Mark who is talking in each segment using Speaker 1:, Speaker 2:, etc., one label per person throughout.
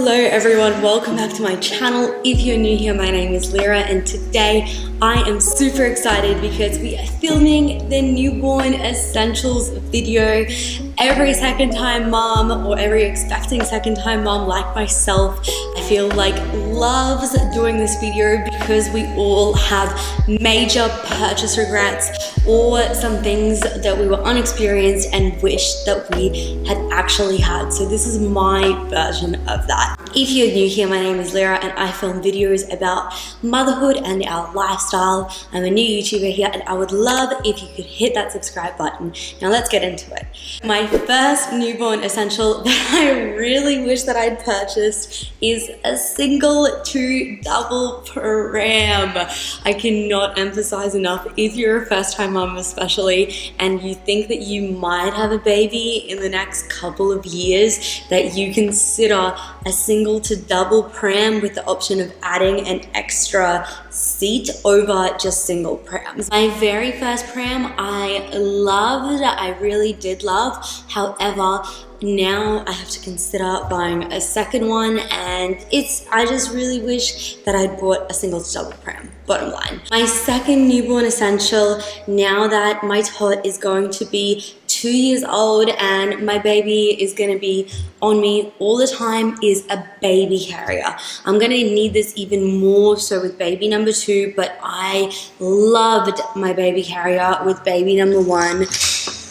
Speaker 1: Hello everyone, welcome back to my channel. If you're new here, my name is Lyra and today I am super excited because we are filming the newborn essentials video. Every second time mom or every expecting second time mom like myself, I feel like loves doing this video because we all have major purchase regrets or some things that we were unexperienced and wish that we had actually had. So this is my version of that. If you're new here, my name is Lyra and I film videos about motherhood and our lifestyle. I'm a new YouTuber here and I would love if you could hit that subscribe button. Now let's get into it. My first newborn essential that I really wish that I'd purchased is a single to double pram. I cannot emphasize enough, if you're a first time mom especially, and you think that you might have a baby in the next couple of years, that you consider a single to double pram with the option of adding an extra seat over just single prams. My very first pram I loved, I really did love. However, now I have to consider buying a second one and I just really wish that I'd bought a single to double pram, bottom line. My second newborn essential, now that my tot is going to be 2 years old and my baby is going to be on me all the time, is a baby carrier. I'm going to need this even more so with baby number 2, but I loved my baby carrier with baby number 1.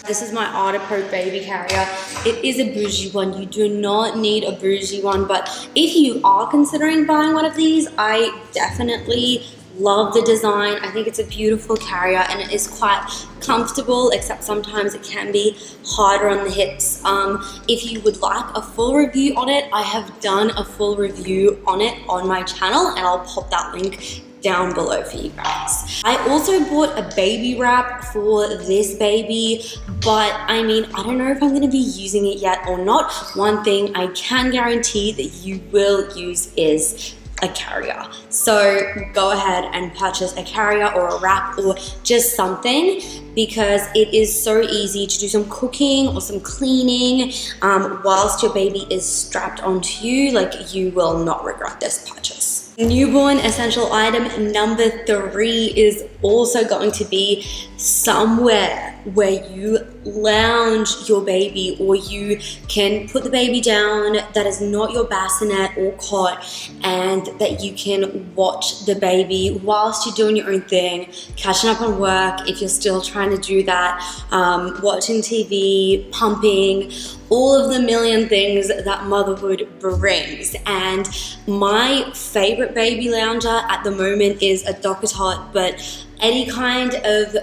Speaker 1: This is my ERGOPOUCH baby carrier. It is a bougie one. You do not need a bougie one, but if you are considering buying one of these, I definitely love the design. I think it's a beautiful carrier and it is quite comfortable, except sometimes it can be harder on the hips. If you would like a full review on it, I have done a full review on it on my channel and I'll pop that link down below for you guys. I also bought a baby wrap for this baby, but I mean, I don't know if I'm going to be using it yet or not. One thing I can guarantee that you will use is a carrier. So go ahead and purchase a carrier or a wrap or just something, because it is so easy to do some cooking or some cleaning whilst your baby is strapped onto you. Like, you will not regret this purchase. Newborn essential item number 3 is also going to be somewhere where you lounge your baby, or you can put the baby down that is not your bassinet or cot, and that you can watch the baby whilst you're doing your own thing, catching up on work if you're still trying to do that, watching TV, pumping, all of the million things that motherhood brings. And my favorite baby lounger at the moment is a Docker Tot, but any kind of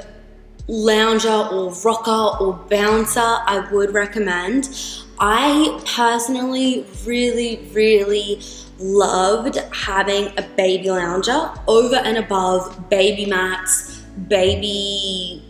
Speaker 1: lounger or rocker or bouncer I would recommend. I personally really loved having a baby lounger over and above baby mats, baby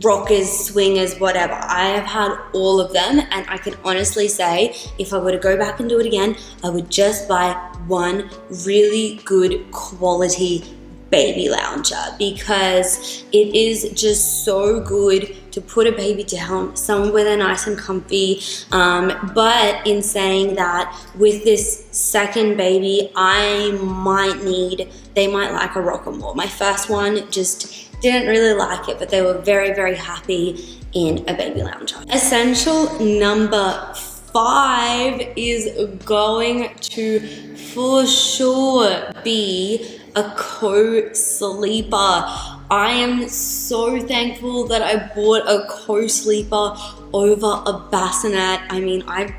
Speaker 1: rockers, swingers, whatever. I have had all of them and I can honestly say, if I were to go back and do it again, I would just buy one really good quality baby lounger, because it is just so good to put a baby down somewhere they're nice and comfy. But in saying that, with this second baby, they might like a rocker more. My first one just didn't really like it, but they were very happy in a baby lounger. Essential number 5 is going to for sure be a co-sleeper. I am so thankful that I bought a co-sleeper over a bassinet. I mean, I've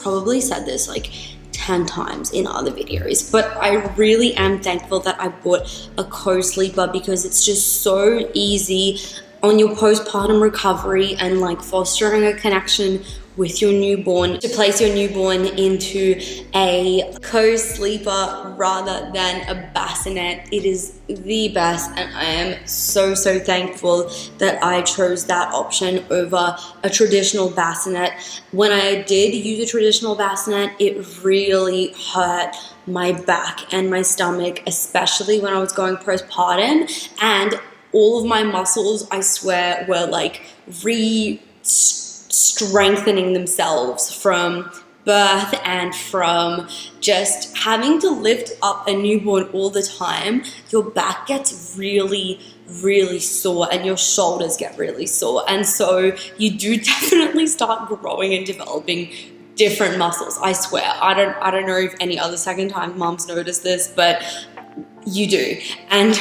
Speaker 1: probably said this like 10 times in other videos, but I really am thankful that I bought a co-sleeper, because it's just so easy on your postpartum recovery and like fostering a connection with your newborn, to place your newborn into a co-sleeper rather than a bassinet. It is the best, and I am so thankful that I chose that option over a traditional bassinet. When I did use a traditional bassinet, it really hurt my back and my stomach, especially when I was going postpartum, and all of my muscles, I swear, were like strengthening themselves from birth and from just having to lift up a newborn all the time, your back gets really sore and your shoulders get really sore, and so you do definitely start growing and developing different muscles. I swear, I don't know if any other second time moms notice this, but you do. And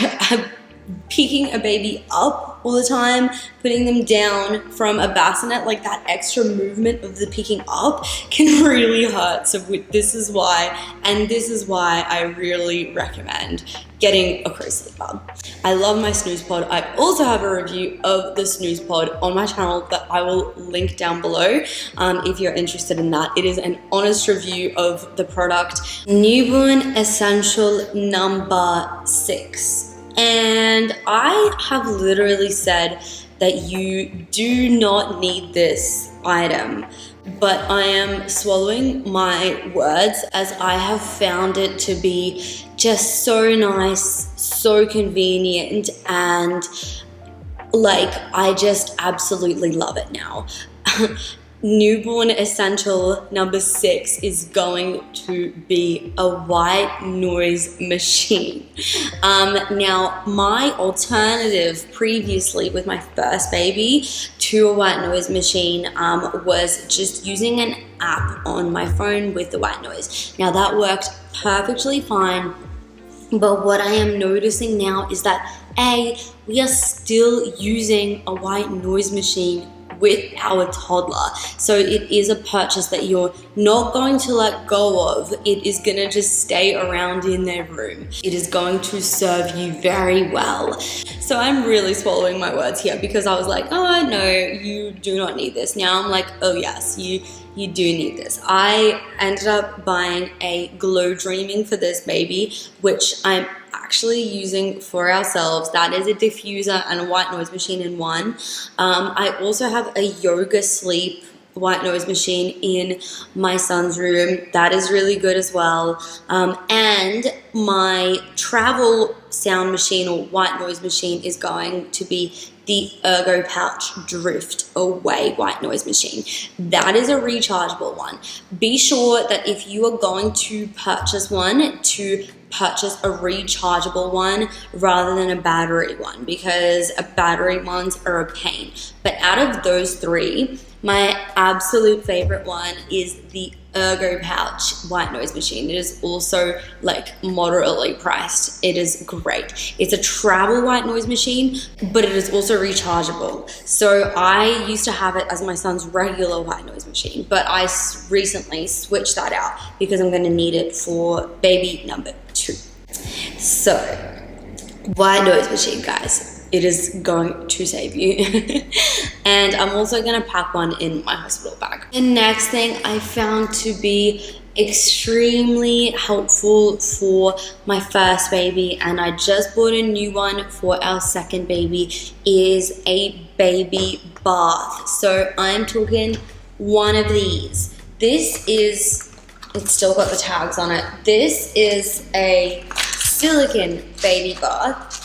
Speaker 1: picking a baby up all the time, putting them down from a bassinet, like that extra movement of the picking up can really hurt. So this is why I really recommend getting a co-sleeper. I love my snooze pod. I also have a review of the snooze pod on my channel that I will link down below if you're interested in that. It is an honest review of the product. Newborn Essential number 6. And I have literally said that you do not need this item, but I am swallowing my words as I have found it to be just so nice, so convenient, and like I just absolutely love it now. Newborn Essential number 6 is going to be a white noise machine. Now, my alternative previously with my first baby to a white noise machine was just using an app on my phone with the white noise. Now, that worked perfectly fine, but what I am noticing now is that we are still using a white noise machine with our toddler. So it is a purchase that you're not going to let go of. It is going to just stay around in their room. It is going to serve you very well. So I'm really swallowing my words here because I was like, oh no, you do not need this. Now I'm like, oh yes, you do need this. I ended up buying a Glow Dreaming for this baby, which I'm actually using for ourselves. That is a diffuser and a white noise machine in one. I also have a Yoga Sleep white noise machine in my son's room. That is really good as well. And my travel sound machine or white noise machine is going to be the ERGOPOUCH Drift Away white noise machine. That is a rechargeable one. Be sure that if you are going to purchase one, to purchase a rechargeable one rather than a battery one, because battery ones are a pain. But out of those three, my absolute favorite one is the ERGOPOUCH white noise machine. It is also like moderately priced. It is great. It's a travel white noise machine, but it is also rechargeable. So I used to have it as my son's regular white noise machine, but I recently switched that out because I'm going to need it for baby number 2. So white noise machine, guys. It is going to save you. And I'm also going to pack one in my hospital bag. The next thing I found to be extremely helpful for my first baby, and I just bought a new one for our second baby, is a baby bath. So I'm talking one of these. It's still got the tags on it. This is a silicone baby bath.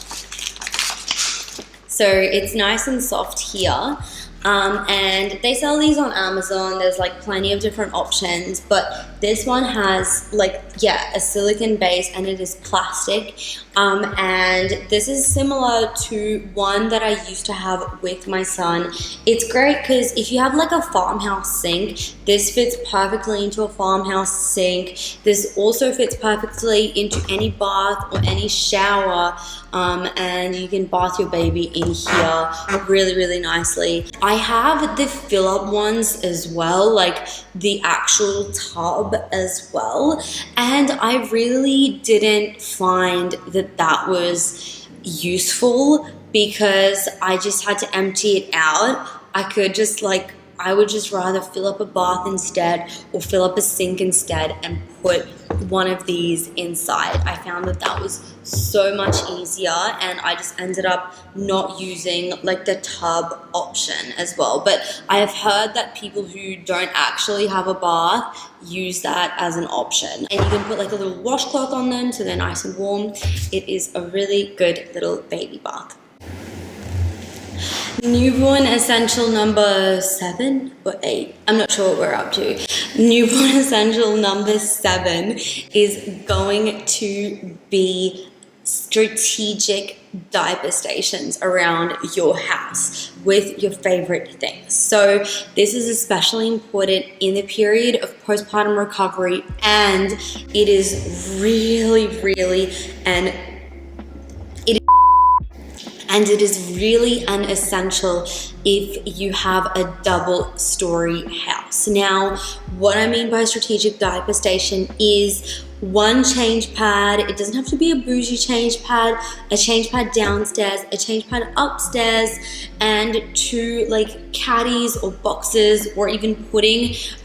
Speaker 1: So it's nice and soft here, and they sell these on Amazon. There's like plenty of different options, but this one has a silicone base and it is plastic, and this is similar to one that I used to have with my son. It's great because if you have like a farmhouse sink, this fits perfectly into a farmhouse sink. This also fits perfectly into any bath or any shower, and you can bath your baby in here really nicely. I have the fill-up ones as well, like the actual tub as well, and I really didn't find that was useful because I just had to empty it out. I would just rather fill up a bath instead or fill up a sink instead and put one of these inside. I found that was so much easier, and I just ended up not using like the tub option as well. But I have heard that people who don't actually have a bath use that as an option, and you can put like a little washcloth on them so they're nice and warm. It is a really good little baby bath. Newborn essential number 7 or 8, I'm not sure what we're up to. Newborn essential number 7 is going to be strategic diaper stations around your house with your favorite things. So this is especially important in the period of postpartum recovery, and it is really it is really an essential if you have a double-story house. Now, what I mean by strategic diaper station is one change pad. It doesn't have to be a bougie change pad, a change pad downstairs, a change pad upstairs, and 2 like caddies or boxes, or even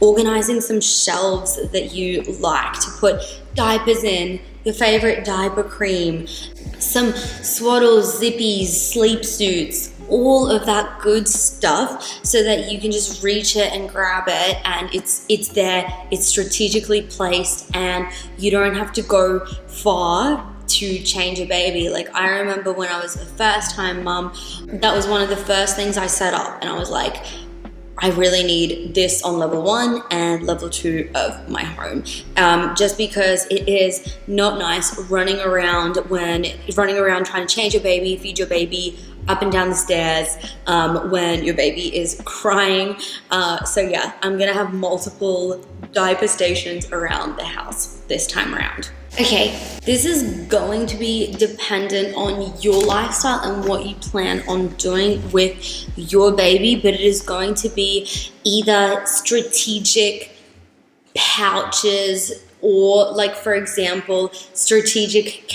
Speaker 1: organizing some shelves that you like to put diapers in, your favorite diaper cream, some swaddles, zippies, Sleepsuits, all of that good stuff, so that you can just reach it and grab it, and it's there, it's strategically placed, and you don't have to go far to change a baby. Like, I remember when I was a first-time mum, that was one of the first things I set up, and I was like, I really need this on level 1 and level 2 of my home, just because it is not nice running around trying to change your baby, feed your baby up and down the stairs when your baby is crying. So yeah, I'm gonna have multiple diaper stations around the house this time around. Okay, this is going to be dependent on your lifestyle and what you plan on doing with your baby, but it is going to be either strategic pouches, or like, for example, strategic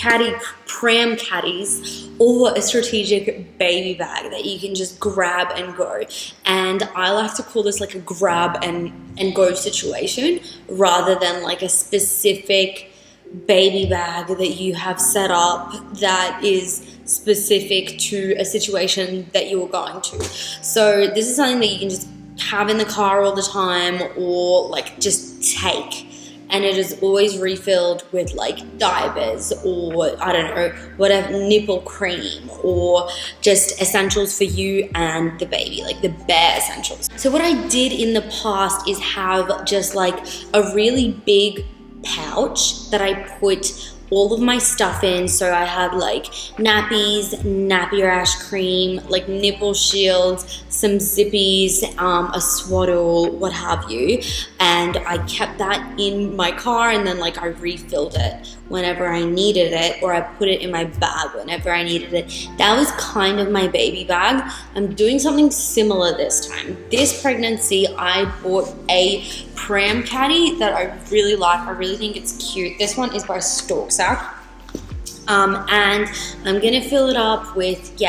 Speaker 1: pram caddies, or a strategic baby bag that you can just grab and go. And I like to call this like a grab and go situation, rather than like a specific baby bag that you have set up that is specific to a situation that you're going to. So this is something that you can just have in the car all the time, or like just take, and it is always refilled with like diapers, or I don't know, whatever, nipple cream, or just essentials for you and the baby, like the bare essentials. So what I did in the past is have just like a really big pouch that I put all of my stuff in. So I had like nappies, nappy rash cream, like nipple shields, some zippies, a swaddle, what have you. And I kept that in my car, and then like I refilled it whenever I needed it, or I put it in my bag whenever I needed it. That was kind of my baby bag. I'm doing something similar this time. This pregnancy, I bought a pram caddy that I really like. I really think it's cute. This one is by Storksack. And I'm gonna fill it up with,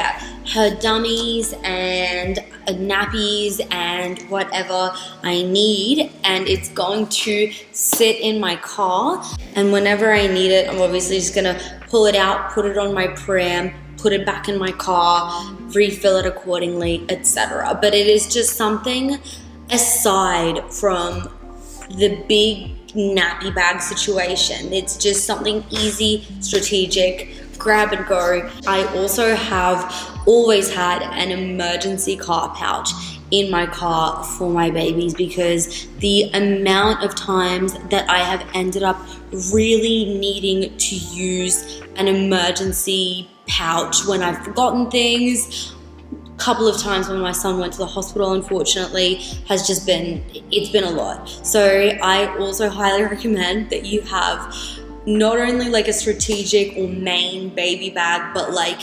Speaker 1: her dummies and nappies and whatever I need, and it's going to sit in my car, and whenever I need it, I'm obviously just gonna pull it out, put it on my pram, put it back in my car, refill it accordingly, etc. But it is just something aside from the big nappy bag situation. It's just something easy, strategic, grab and go. I also have always had an emergency car pouch in my car for my babies, because the amount of times that I have ended up really needing to use an emergency pouch when I've forgotten things. Couple of times when my son went to the hospital, unfortunately, it's been a lot. So I also highly recommend that you have not only like a strategic or main baby bag, but like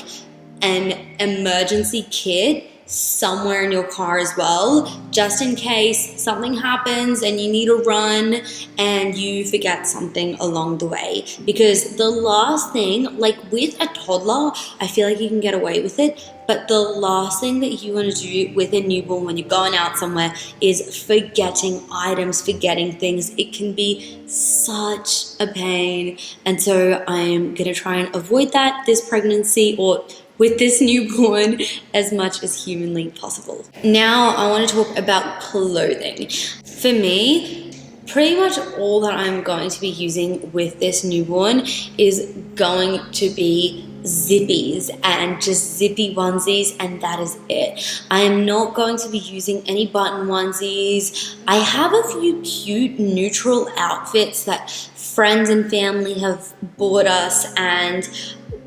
Speaker 1: an emergency kit somewhere in your car as well, just in case something happens and you need to run and you forget something along the way. Because the last thing, like with a toddler, I feel like you can get away with it, but the last thing that you want to do with a newborn when you're going out somewhere is forgetting items, forgetting things. It can be such a pain, and so I'm gonna try and avoid that this pregnancy, or with this newborn, as much as humanly possible. Now I want to talk about clothing. For me, pretty much all that I'm going to be using with this newborn is going to be zippies and just zippy onesies, and that is it. I am not going to be using any button onesies. I have a few cute neutral outfits that friends and family have bought us and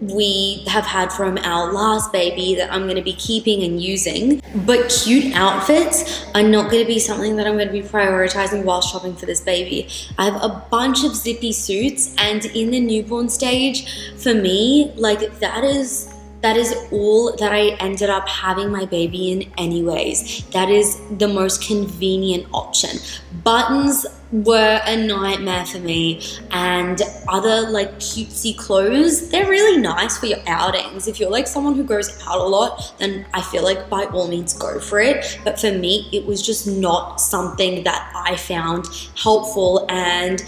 Speaker 1: we have had from our last baby that I'm going to be keeping and using. But cute outfits are not going to be something that I'm going to be prioritizing while shopping for this baby. I have a bunch of zippy suits, and in the newborn stage, for me, like that is all that I ended up having my baby in anyways. That is the most convenient option. Buttons were a nightmare for me, and other like cutesy clothes, they're really nice for your outings. If you're like someone who goes out a lot, then I feel like by all means go for it. But for me, it was just not something that I found helpful, and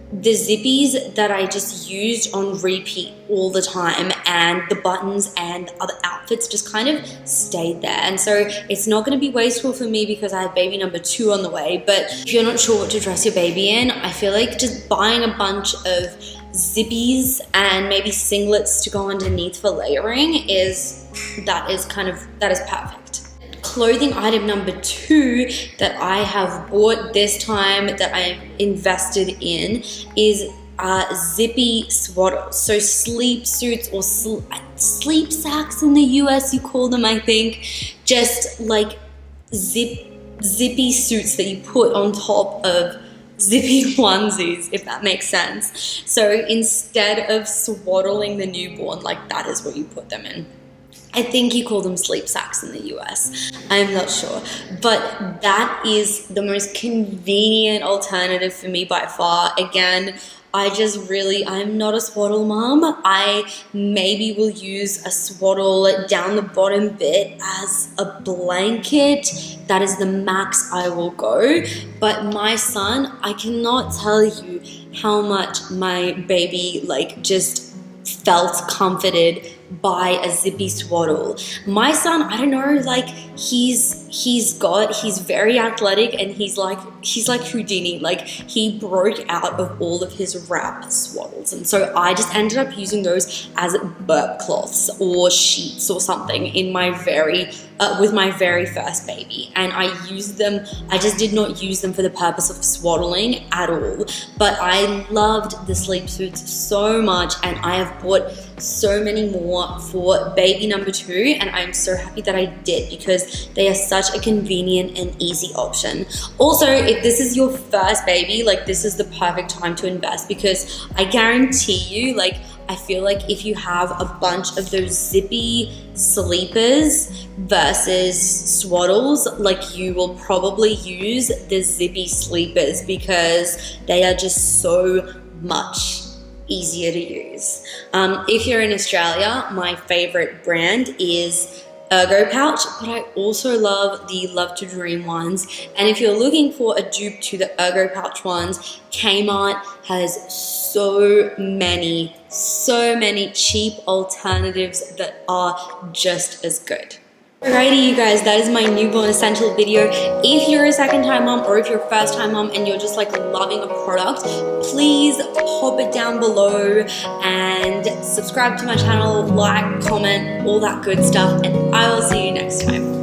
Speaker 1: the zippies that I just used on repeat all the time, and the buttons and other outfits just kind of stayed there. And so it's not going to be wasteful for me because I have baby number 2 on the way. But if you're not sure what to dress your baby in, I feel like just buying a bunch of zippies and maybe singlets to go underneath for layering is perfect. Clothing item number 2 that I have bought this time that I've invested in is zippy swaddles. So Sleepsuits or sleep sacks in the US, you call them, I think. Just like zippy suits that you put on top of zippy onesies, if that makes sense. So instead of swaddling the newborn, like that is what you put them in. I think you call them sleep sacks in the US. I'm not sure. But that is the most convenient alternative for me by far. Again, I'm not a swaddle mom. I maybe will use a swaddle down the bottom bit as a blanket. That is the max I will go. But my son, I cannot tell you how much my baby just felt comforted by a zippy swaddle. My son, I don't know, he's very athletic, and he's like Houdini. He broke out of all of his wrap swaddles, and so I just ended up using those as burp cloths or sheets or something in my with my very first baby. And I just did not use them for the purpose of swaddling at all. But I loved the Sleepsuits so much, and I have bought so many more for baby number 2, and I'm so happy that I did because they are such a convenient and easy option. Also, if this is your first baby, this is the perfect time to invest, because I guarantee you, I feel like if you have a bunch of those zippy sleepers versus swaddles, you will probably use the zippy sleepers because they are just so much easier to use. If you're in Australia, my favorite brand is ERGOPOUCH, but I also love the Love to Dream ones. And if you're looking for a dupe to the ERGOPOUCH ones, Kmart has so many cheap alternatives that are just as good. Alrighty, you guys, that is my newborn essential video. If you're a second-time mom, or if you're a first-time mom and you're just loving a product, please pop it down below and subscribe to my channel, like, comment, all that good stuff, and I will see you next time.